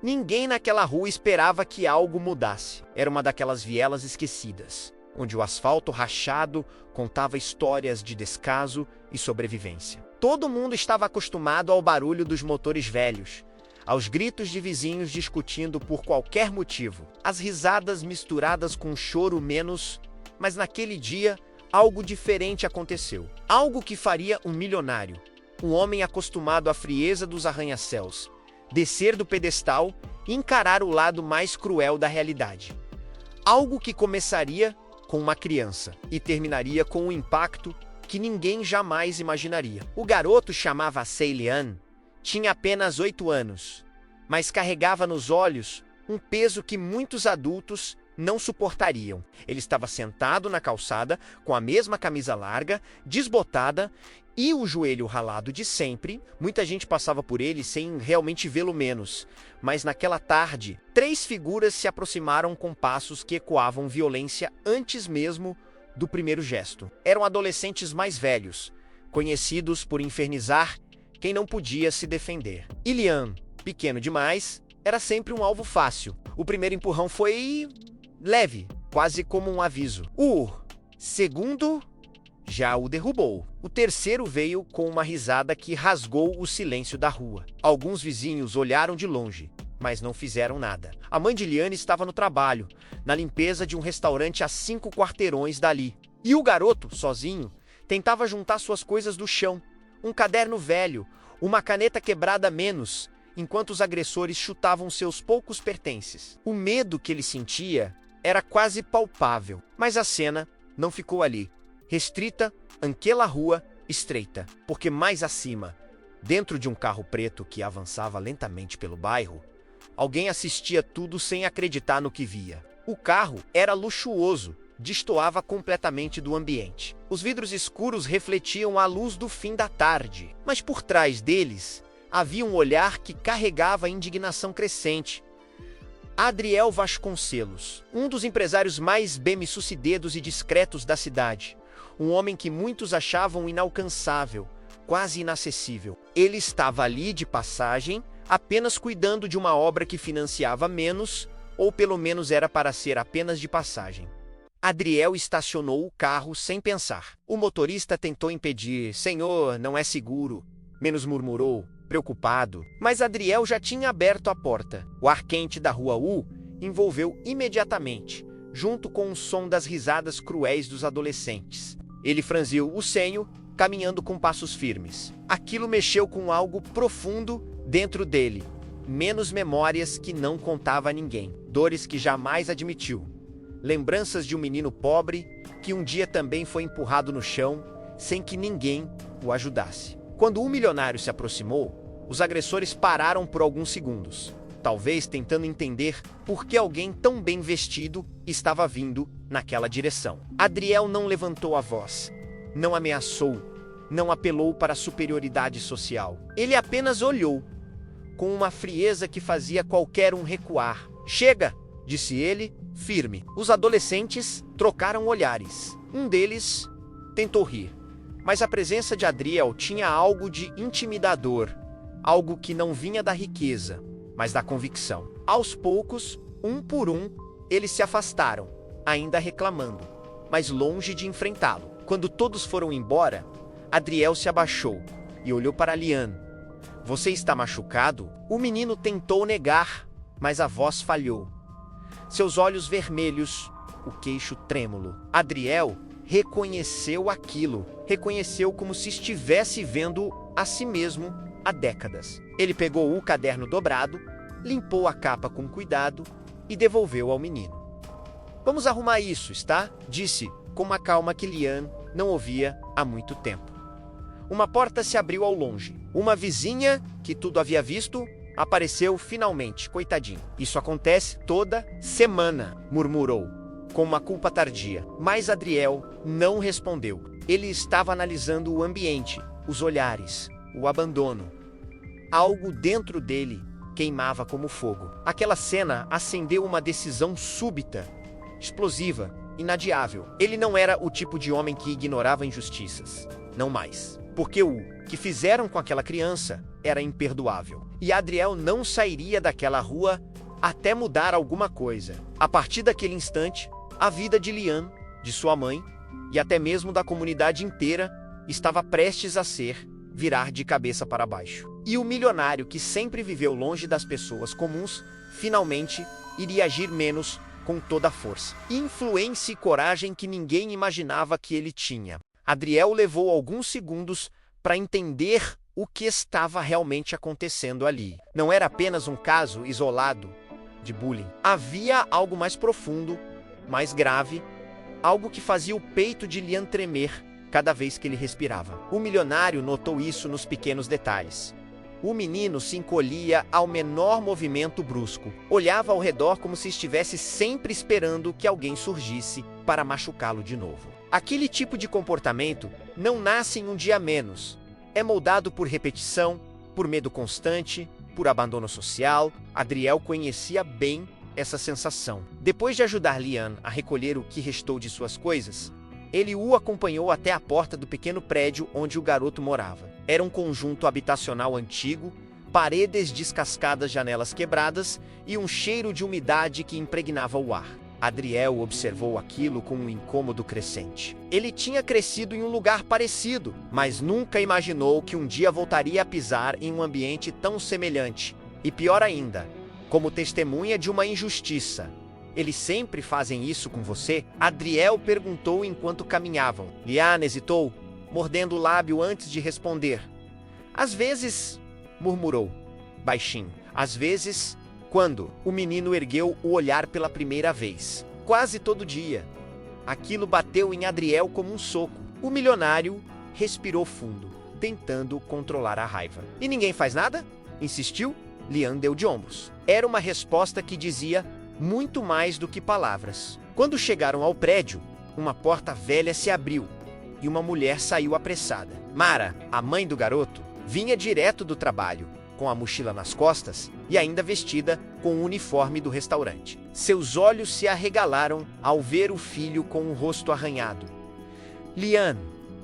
Ninguém naquela rua esperava que algo mudasse. Era uma daquelas vielas esquecidas, onde o asfalto rachado contava histórias de descaso e sobrevivência. Todo mundo estava acostumado ao barulho dos motores velhos, aos gritos de vizinhos discutindo por qualquer motivo, as risadas misturadas com choro menos, mas naquele dia algo diferente aconteceu. Algo que faria um milionário, um homem acostumado à frieza dos arranha-céus, descer do pedestal e encarar o lado mais cruel da realidade. Algo que começaria com uma criança e terminaria com um impacto que ninguém jamais imaginaria. O garoto chamava Seilian, tinha apenas 8 anos, mas carregava nos olhos um peso que muitos adultos não suportariam. Ele estava sentado na calçada com a mesma camisa larga, desbotada e o joelho ralado de sempre. Muita gente passava por ele sem realmente vê-lo menos. Mas naquela tarde, 3 figuras se aproximaram com passos que ecoavam violência antes mesmo do primeiro gesto. Eram adolescentes mais velhos, conhecidos por infernizar quem não podia se defender. Ilian, pequeno demais, era sempre um alvo fácil. O primeiro empurrão foi leve, quase como um aviso. O segundo já o derrubou. O terceiro veio com uma risada que rasgou o silêncio da rua. Alguns vizinhos olharam de longe, mas não fizeram nada. A mãe de Liane estava no trabalho, na limpeza de um restaurante a 5 quarteirões dali. E o garoto, sozinho, tentava juntar suas coisas do chão. Um caderno velho, uma caneta quebrada a menos, enquanto os agressores chutavam seus poucos pertences. O medo que ele sentia era quase palpável, mas a cena não ficou ali, restrita àquela rua estreita, porque mais acima, dentro de um carro preto que avançava lentamente pelo bairro, alguém assistia tudo sem acreditar no que via. O carro era luxuoso, destoava completamente do ambiente. Os vidros escuros refletiam a luz do fim da tarde, mas por trás deles havia um olhar que carregava indignação crescente. Adriel Vasconcelos, um dos empresários mais bem-sucedidos e discretos da cidade, um homem que muitos achavam inalcançável, quase inacessível. Ele estava ali de passagem, apenas cuidando de uma obra que financiava menos, ou pelo menos era para ser apenas de passagem. Adriel estacionou o carro sem pensar. O motorista tentou impedir. "Senhor, não é seguro", menos murmurou, preocupado. Mas Adriel já tinha aberto a porta. O ar quente da rua U envolveu imediatamente, junto com o som das risadas cruéis dos adolescentes. Ele franziu o senho, caminhando com passos firmes. Aquilo mexeu com algo profundo dentro dele. Menos memórias que não contava a ninguém. Dores que jamais admitiu. Lembranças de um menino pobre que um dia também foi empurrado no chão sem que ninguém o ajudasse. Quando um milionário se aproximou, os agressores pararam por alguns segundos, talvez tentando entender por que alguém tão bem vestido estava vindo naquela direção. Adriel não levantou a voz, não ameaçou, não apelou para a superioridade social. Ele apenas olhou, com uma frieza que fazia qualquer um recuar. "Chega!", disse ele, firme. Os adolescentes trocaram olhares. Um deles tentou rir, mas a presença de Adriel tinha algo de intimidador, algo que não vinha da riqueza, mas da convicção. Aos poucos, um por um, eles se afastaram, ainda reclamando, mas longe de enfrentá-lo. Quando todos foram embora, Adriel se abaixou e olhou para Lian. "Você está machucado?" O menino tentou negar, mas a voz falhou. Seus olhos vermelhos, o queixo trêmulo. Adriel reconheceu aquilo. Reconheceu como se estivesse vendo a si mesmo há décadas. Ele pegou o caderno dobrado, limpou a capa com cuidado e devolveu ao menino. "Vamos arrumar isso, está?", disse, com uma calma que Lian não ouvia há muito tempo. Uma porta se abriu ao longe. Uma vizinha, que tudo havia visto, apareceu finalmente, coitadinho. "Isso acontece toda semana", murmurou, com uma culpa tardia. Mas Adriel não respondeu. Ele estava analisando o ambiente, os olhares, o abandono. Algo dentro dele queimava como fogo. Aquela cena acendeu uma decisão súbita, explosiva, inadiável. Ele não era o tipo de homem que ignorava injustiças. Não mais. Porque o que fizeram com aquela criança era imperdoável. E Adriel não sairia daquela rua até mudar alguma coisa. A partir daquele instante, a vida de Lian, de sua mãe e até mesmo da comunidade inteira estava prestes a virar de cabeça para baixo. E o milionário, que sempre viveu longe das pessoas comuns, finalmente iria agir menos com toda a força, influência e coragem que ninguém imaginava que ele tinha. Adriel levou alguns segundos para entender o que estava realmente acontecendo ali. Não era apenas um caso isolado de bullying. Havia algo mais profundo, mais grave, algo que fazia o peito de Lian tremer cada vez que ele respirava. O milionário notou isso nos pequenos detalhes. O menino se encolhia ao menor movimento brusco. Olhava ao redor como se estivesse sempre esperando que alguém surgisse para machucá-lo de novo. Aquele tipo de comportamento não nasce em um dia menos. É moldado por repetição, por medo constante, por abandono social. Adriel conhecia bem essa sensação. Depois de ajudar Lian a recolher o que restou de suas coisas, ele o acompanhou até a porta do pequeno prédio onde o garoto morava. Era um conjunto habitacional antigo, paredes descascadas, janelas quebradas e um cheiro de umidade que impregnava o ar. Adriel observou aquilo com um incômodo crescente. Ele tinha crescido em um lugar parecido, mas nunca imaginou que um dia voltaria a pisar em um ambiente tão semelhante. E pior ainda, como testemunha de uma injustiça. Eles sempre fazem isso com você? Adriel perguntou enquanto caminhavam. Lian hesitou, mordendo o lábio antes de responder. Às vezes, murmurou, baixinho. Às vezes, quando o menino ergueu o olhar pela primeira vez. Quase todo dia. Aquilo bateu em Adriel como um soco. O milionário respirou fundo, tentando controlar a raiva. E ninguém faz nada? Insistiu. Lian deu de ombros. Era uma resposta que dizia muito mais do que palavras. Quando chegaram ao prédio, uma porta velha se abriu e uma mulher saiu apressada. Mara, a mãe do garoto, vinha direto do trabalho, com a mochila nas costas e ainda vestida com o uniforme do restaurante. Seus olhos se arregalaram ao ver o filho com o rosto arranhado. Lian,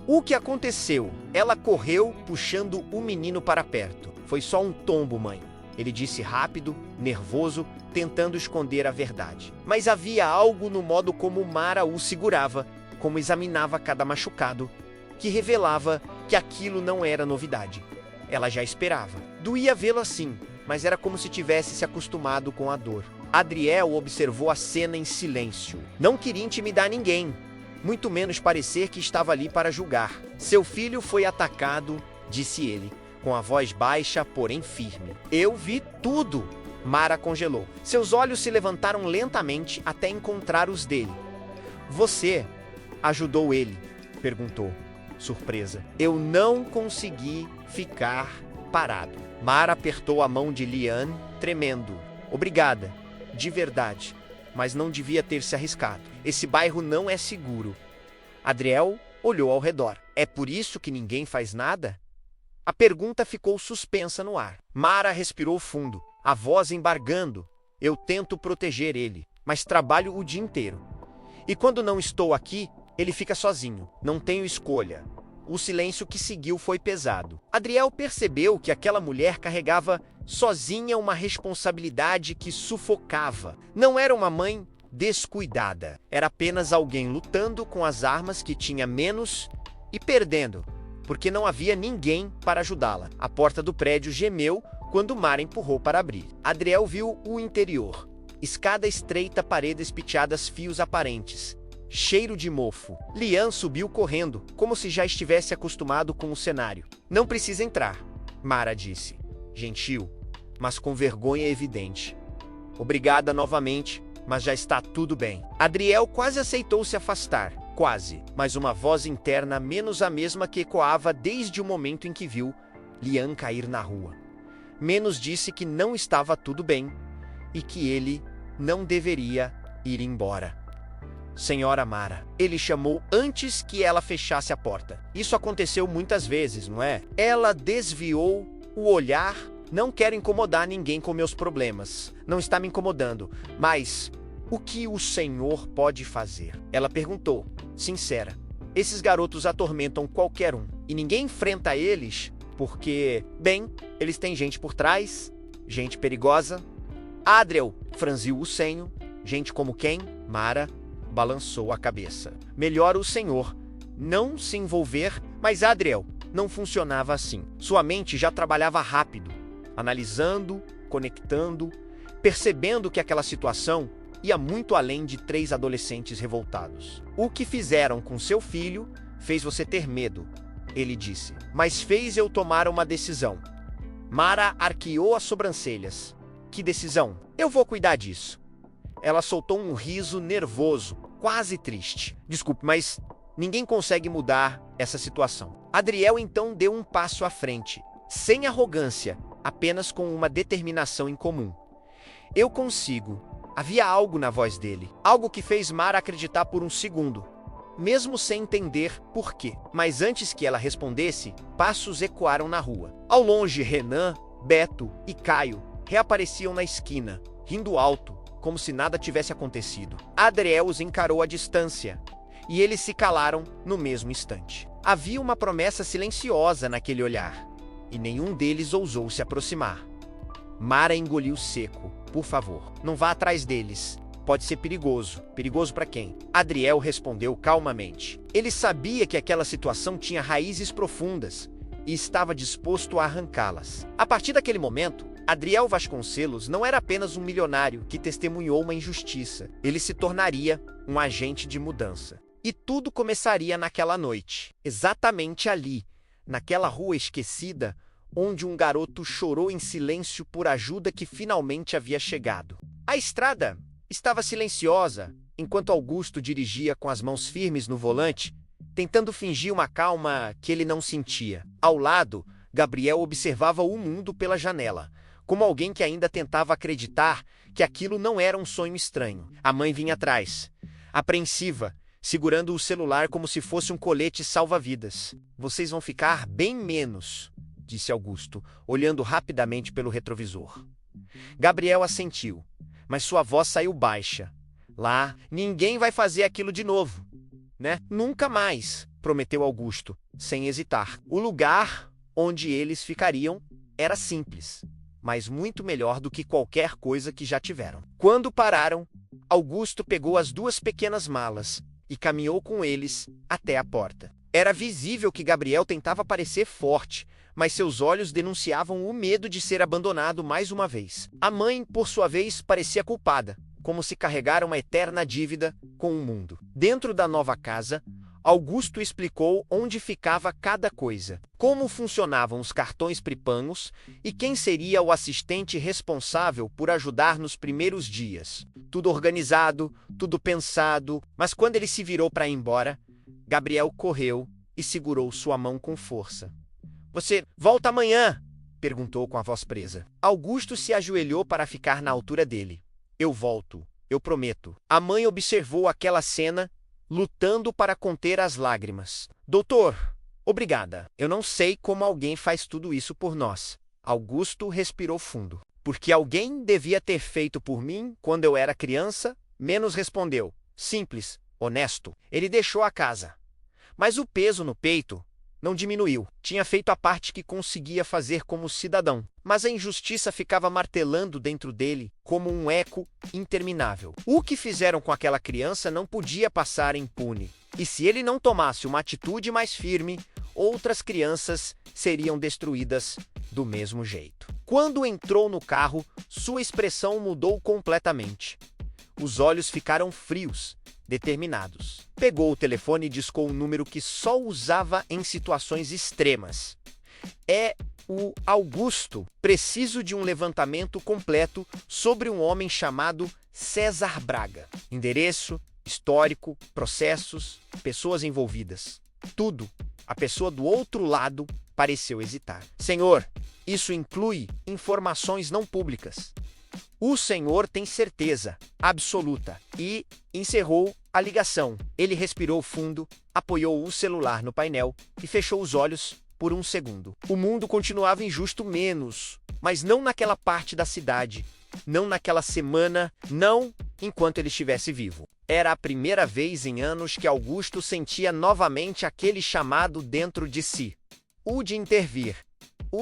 o que aconteceu? Ela correu, puxando o menino para perto. Foi só um tombo, mãe. Ele disse rápido, nervoso, tentando esconder a verdade. Mas havia algo no modo como Mara o segurava, como examinava cada machucado, que revelava que aquilo não era novidade. Ela já esperava. Doía vê-lo assim, mas era como se tivesse se acostumado com a dor. Adriel observou a cena em silêncio. Não queria intimidar ninguém, muito menos parecer que estava ali para julgar. Seu filho foi atacado, disse ele, com a voz baixa, porém firme. Eu vi tudo. Mara congelou. Seus olhos se levantaram lentamente até encontrar os dele. Você ajudou ele? Perguntou, surpresa. Eu não consegui ficar parado. Mara apertou a mão de Lian, tremendo. Obrigada, de verdade, mas não devia ter se arriscado. Esse bairro não é seguro. Adriel olhou ao redor. É por isso que ninguém faz nada? A pergunta ficou suspensa no ar. Mara respirou fundo, a voz embargando. Eu tento proteger ele, mas trabalho o dia inteiro. E quando não estou aqui, ele fica sozinho. Não tenho escolha. O silêncio que seguiu foi pesado. Adriel percebeu que aquela mulher carregava sozinha uma responsabilidade que sufocava. Não era uma mãe descuidada. Era apenas alguém lutando com as armas que tinha menos e perdendo, porque não havia ninguém para ajudá-la. A porta do prédio gemeu quando Mara empurrou para abrir. Adriel viu o interior. Escada estreita, paredes piteadas, fios aparentes. Cheiro de mofo. Lian subiu correndo, como se já estivesse acostumado com o cenário. Não precisa entrar, Mara disse, gentil, mas com vergonha evidente. Obrigada novamente, mas já está tudo bem. Adriel quase aceitou se afastar. Quase, mas uma voz interna menos a mesma que ecoava desde o momento em que viu Lian cair na rua. Menos disse que não estava tudo bem e que ele não deveria ir embora. Senhora Mara, ele chamou antes que ela fechasse a porta. Isso aconteceu muitas vezes, não é? Ela desviou o olhar. Não quero incomodar ninguém com meus problemas. Não está me incomodando, mas o que o senhor pode fazer? Ela perguntou, sincera. Esses garotos atormentam qualquer um, e ninguém enfrenta eles Porque, bem, eles têm gente por trás, gente perigosa. Adriel franziu o senho. Gente como quem? Mara balançou a cabeça. Melhor o senhor não se envolver, mas Adriel não funcionava assim. Sua mente já trabalhava rápido, analisando, conectando, percebendo que aquela situação ia muito além de 3 adolescentes revoltados. O que fizeram com seu filho fez você ter medo, ele disse, mas fez eu tomar uma decisão. Mara arqueou as sobrancelhas. Que decisão? Eu vou cuidar disso. Ela soltou um riso nervoso, quase triste. Desculpe, mas ninguém consegue mudar essa situação. Adriel então deu um passo à frente, sem arrogância, apenas com uma determinação em comum. Eu consigo. Havia algo na voz dele, algo que fez Mara acreditar por um segundo, mesmo sem entender por quê. Mas antes que ela respondesse, passos ecoaram na rua. Ao longe, Renan, Beto e Caio reapareciam na esquina, rindo alto, como se nada tivesse acontecido. Adriel os encarou à distância, e eles se calaram no mesmo instante. Havia uma promessa silenciosa naquele olhar, e nenhum deles ousou se aproximar. Mara engoliu seco. Por favor, não vá atrás deles. Pode ser perigoso. Perigoso para quem? Adriel respondeu calmamente. Ele sabia que aquela situação tinha raízes profundas e estava disposto a arrancá-las. A partir daquele momento, Adriel Vasconcelos não era apenas um milionário que testemunhou uma injustiça. Ele se tornaria um agente de mudança. E tudo começaria naquela noite. Exatamente ali, naquela rua esquecida, onde um garoto chorou em silêncio por ajuda que finalmente havia chegado. A estrada estava silenciosa, enquanto Augusto dirigia com as mãos firmes no volante, tentando fingir uma calma que ele não sentia. Ao lado, Gabriel observava o mundo pela janela, como alguém que ainda tentava acreditar que aquilo não era um sonho estranho. A mãe vinha atrás, apreensiva, segurando o celular como se fosse um colete salva-vidas. Vocês vão ficar bem menos, disse Augusto, olhando rapidamente pelo retrovisor. Gabriel assentiu, mas sua voz saiu baixa. Lá, ninguém vai fazer aquilo de novo, né? Nunca mais, prometeu Augusto, sem hesitar. O lugar onde eles ficariam era simples, mas muito melhor do que qualquer coisa que já tiveram. Quando pararam, Augusto pegou as 2 pequenas malas e caminhou com eles até a porta. Era visível que Gabriel tentava parecer forte, mas seus olhos denunciavam o medo de ser abandonado mais uma vez. A mãe, por sua vez, parecia culpada, como se carregara uma eterna dívida com o mundo. Dentro da nova casa, Augusto explicou onde ficava cada coisa, como funcionavam os cartões pré-pagos e quem seria o assistente responsável por ajudar nos primeiros dias. Tudo organizado, tudo pensado, mas quando ele se virou para ir embora, Gabriel correu e segurou sua mão com força. Você volta amanhã? Perguntou com a voz presa. Augusto se ajoelhou para ficar na altura dele. Eu volto, eu prometo. A mãe observou aquela cena, lutando para conter as lágrimas. Doutor, obrigada. Eu não sei como alguém faz tudo isso por nós. Augusto respirou fundo. Porque alguém devia ter feito por mim quando eu era criança? Menos respondeu. Simples, honesto. Ele deixou a casa. Mas o peso no peito não diminuiu. Tinha feito a parte que conseguia fazer como cidadão, mas a injustiça ficava martelando dentro dele como um eco interminável. O que fizeram com aquela criança não podia passar impune. E se ele não tomasse uma atitude mais firme, outras crianças seriam destruídas do mesmo jeito. Quando entrou no carro, sua expressão mudou completamente. Os olhos ficaram frios, determinados. Pegou o telefone e discou um número que só usava em situações extremas. É o Augusto. Preciso de um levantamento completo sobre um homem chamado César Braga. Endereço, histórico, processos, pessoas envolvidas. Tudo. A pessoa do outro lado pareceu hesitar. Senhor, isso inclui informações não públicas. O senhor tem certeza absoluta. E encerrou a ligação. Ele respirou fundo, apoiou o celular no painel e fechou os olhos por um segundo. O mundo continuava injusto menos, mas não naquela parte da cidade, não naquela semana, não enquanto ele estivesse vivo. Era a primeira vez em anos que Augusto sentia novamente aquele chamado dentro de si. O de intervir,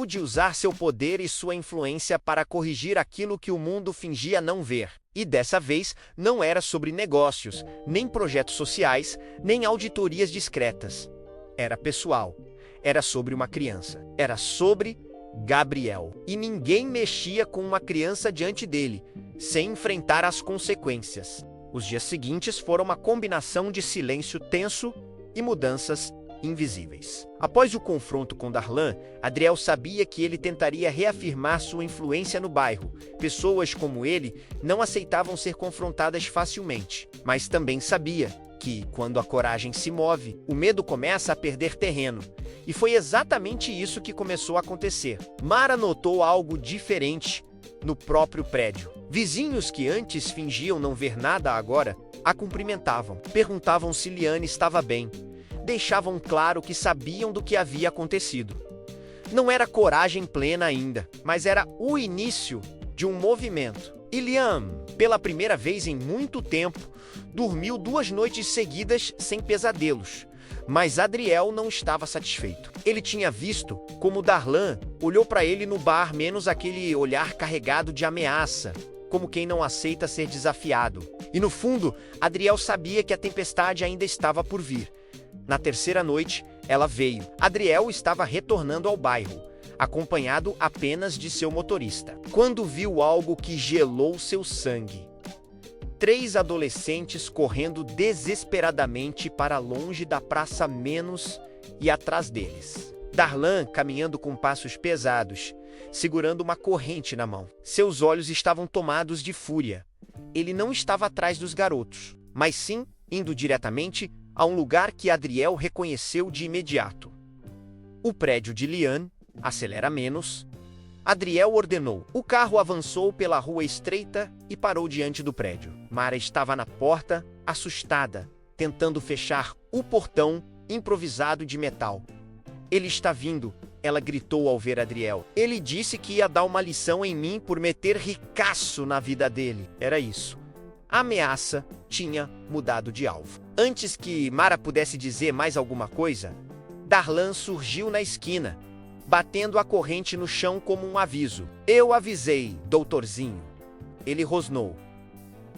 de usar seu poder e sua influência para corrigir aquilo que o mundo fingia não ver. E dessa vez não era sobre negócios, nem projetos sociais, nem auditorias discretas. Era pessoal. Era sobre uma criança. Era sobre Gabriel. E ninguém mexia com uma criança diante dele, sem enfrentar as consequências. Os dias seguintes foram uma combinação de silêncio tenso e mudanças invisíveis. Após o confronto com Darlan, Adriel sabia que ele tentaria reafirmar sua influência no bairro. Pessoas como ele não aceitavam ser confrontadas facilmente, mas também sabia que, quando a coragem se move, o medo começa a perder terreno. E foi exatamente isso que começou a acontecer. Mara notou algo diferente no próprio prédio. Vizinhos que antes fingiam não ver nada agora a cumprimentavam, perguntavam se Liane estava bem. Deixavam claro que sabiam do que havia acontecido. Não era coragem plena ainda, mas era o início de um movimento. E Liam, pela primeira vez em muito tempo, dormiu 2 noites seguidas sem pesadelos. Mas Adriel não estava satisfeito. Ele tinha visto como Darlan olhou para ele no bar, menos aquele olhar carregado de ameaça, como quem não aceita ser desafiado. E no fundo, Adriel sabia que a tempestade ainda estava por vir. Na terceira noite, ela veio. Adriel estava retornando ao bairro, acompanhado apenas de seu motorista, quando viu algo que gelou seu sangue. 3 adolescentes correndo desesperadamente para longe da praça menos e atrás deles. Darlan caminhando com passos pesados, segurando uma corrente na mão. Seus olhos estavam tomados de fúria. Ele não estava atrás dos garotos, mas sim indo diretamente a um lugar que Adriel reconheceu de imediato. O prédio de Liane. Acelera menos. Adriel ordenou. O carro avançou pela rua estreita e parou diante do prédio. Mara estava na porta, assustada, tentando fechar o portão improvisado de metal. Ele está vindo, ela gritou ao ver Adriel. Ele disse que ia dar uma lição em mim por meter ricaço na vida dele. Era isso. A ameaça tinha mudado de alvo. Antes que Mara pudesse dizer mais alguma coisa, Darlan surgiu na esquina, batendo a corrente no chão como um aviso. Eu avisei, doutorzinho. Ele rosnou.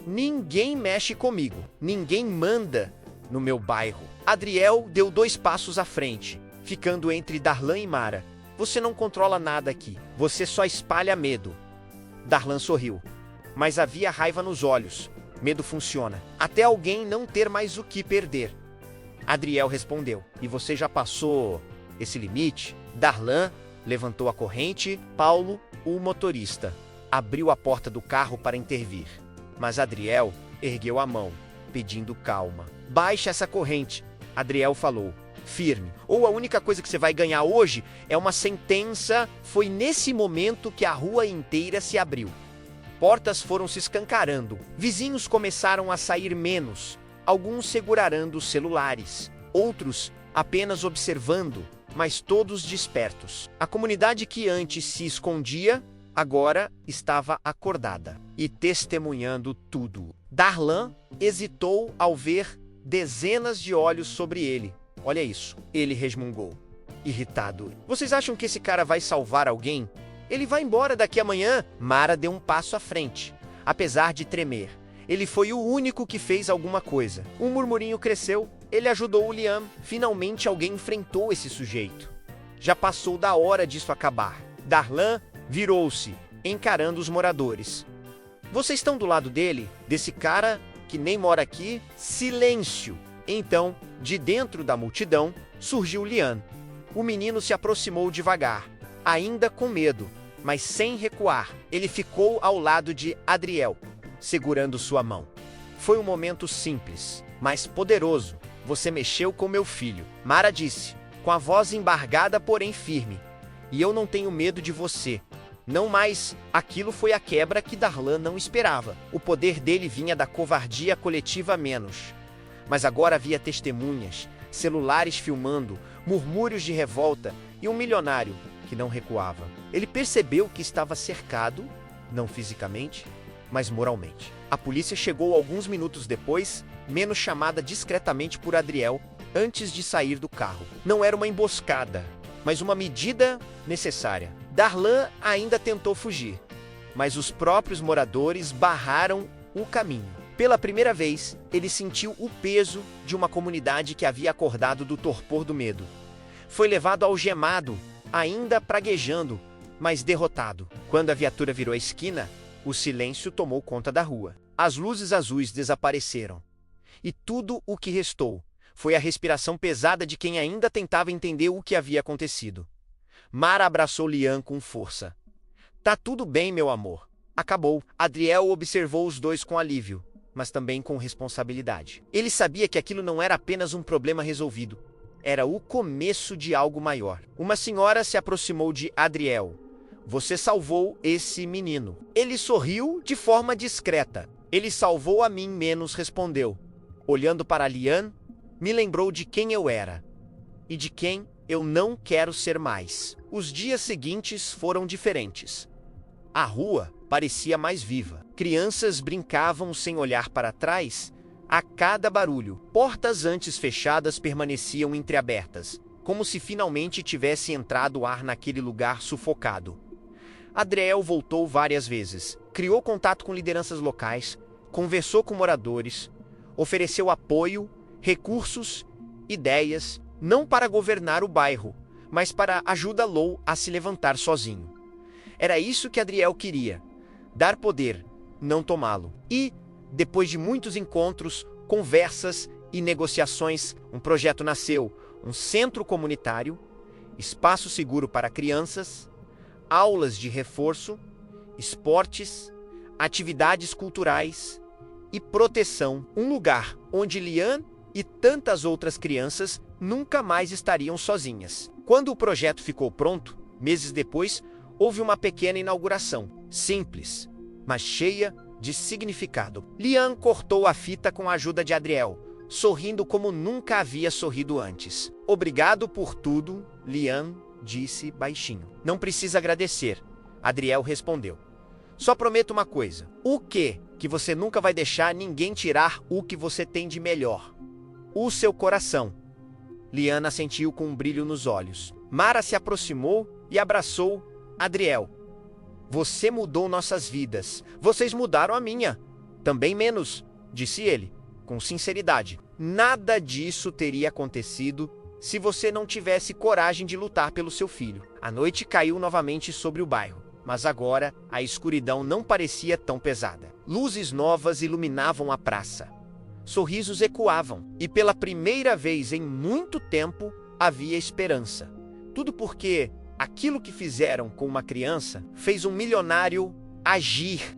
Ninguém mexe comigo. Ninguém manda no meu bairro. Adriel deu 2 passos à frente, ficando entre Darlan e Mara. Você não controla nada aqui. Você só espalha medo. Darlan sorriu, mas havia raiva nos olhos. Medo funciona, até alguém não ter mais o que perder. Adriel respondeu. E você já passou esse limite? Darlan levantou a corrente. Paulo, o motorista, abriu a porta do carro para intervir. Mas Adriel ergueu a mão, pedindo calma. Baixe essa corrente, Adriel falou, firme. Ou a única coisa que você vai ganhar hoje é uma sentença. Foi nesse momento que a rua inteira se abriu. Portas foram se escancarando. Vizinhos começaram a sair menos, alguns segurando celulares, outros apenas observando, mas todos despertos. A comunidade que antes se escondia, agora estava acordada e testemunhando tudo. Darlan hesitou ao ver dezenas de olhos sobre ele. Olha isso, ele resmungou, irritado. Vocês acham que esse cara vai salvar alguém? Ele vai embora daqui amanhã. Mara deu um passo à frente, apesar de tremer. Ele foi o único que fez alguma coisa. Um murmurinho cresceu. Ele ajudou o Liam. Finalmente alguém enfrentou esse sujeito. Já passou da hora disso acabar. Darlan virou-se, encarando os moradores. Vocês estão do lado dele? Desse cara que nem mora aqui? Silêncio! Então, de dentro da multidão, surgiu Liam. O menino se aproximou devagar, ainda com medo, mas sem recuar. Ele ficou ao lado de Adriel, segurando sua mão. Foi um momento simples, mas poderoso. Você mexeu com meu filho, Mara disse, com a voz embargada, porém firme. E eu não tenho medo de você. Não mais. Aquilo foi a quebra que Darlan não esperava. O poder dele vinha da covardia coletiva menos. Mas agora havia testemunhas, celulares filmando, murmúrios de revolta e um milionário que não recuava. Ele percebeu que estava cercado, não fisicamente, mas moralmente. A polícia chegou alguns minutos depois, menos chamada discretamente por Adriel, antes de sair do carro. Não era uma emboscada, mas uma medida necessária. Darlan ainda tentou fugir, mas os próprios moradores barraram o caminho. Pela primeira vez, ele sentiu o peso de uma comunidade que havia acordado do torpor do medo. Foi levado algemado, ainda praguejando, mas derrotado. Quando a viatura virou a esquina, o silêncio tomou conta da rua. As luzes azuis desapareceram. E tudo o que restou foi a respiração pesada de quem ainda tentava entender o que havia acontecido. Mara abraçou Lian com força. Tá tudo bem, meu amor. Acabou. Adriel observou os dois com alívio, mas também com responsabilidade. Ele sabia que aquilo não era apenas um problema resolvido. Era o começo de algo maior. Uma senhora se aproximou de Adriel. Você salvou esse menino. Ele sorriu de forma discreta. Ele salvou a mim menos, respondeu. Olhando para Lian, me lembrou de quem eu era e de quem eu não quero ser mais. Os dias seguintes foram diferentes. A rua parecia mais viva. Crianças brincavam sem olhar para trás a cada barulho. Portas antes fechadas permaneciam entreabertas, como se finalmente tivesse entrado ar naquele lugar sufocado. Adriel voltou várias vezes, criou contato com lideranças locais, conversou com moradores, ofereceu apoio, recursos, ideias, não para governar o bairro, mas para ajudá-lo a se levantar sozinho. Era isso que Adriel queria, dar poder, não tomá-lo. E, depois de muitos encontros, conversas e negociações, um projeto nasceu, um centro comunitário, espaço seguro para crianças, aulas de reforço, esportes, atividades culturais e proteção, um lugar onde Lian e tantas outras crianças nunca mais estariam sozinhas. Quando o projeto ficou pronto, meses depois, houve uma pequena inauguração, simples, mas cheia de significado. Lian cortou a fita com a ajuda de Adriel, sorrindo como nunca havia sorrido antes. Obrigado por tudo, Lian disse baixinho. Não precisa agradecer, Adriel respondeu. Só prometo uma coisa. O quê? Que você nunca vai deixar ninguém tirar o que você tem de melhor. O seu coração. Lian assentiu com um brilho nos olhos. Mara se aproximou e abraçou Adriel. Você mudou nossas vidas. Vocês mudaram a minha. Também menos, disse ele, com sinceridade. Nada disso teria acontecido se você não tivesse coragem de lutar pelo seu filho. A noite caiu novamente sobre o bairro, mas agora a escuridão não parecia tão pesada. Luzes novas iluminavam a praça. Sorrisos ecoavam, e pela primeira vez em muito tempo havia esperança. Tudo porque aquilo que fizeram com uma criança fez um milionário agir.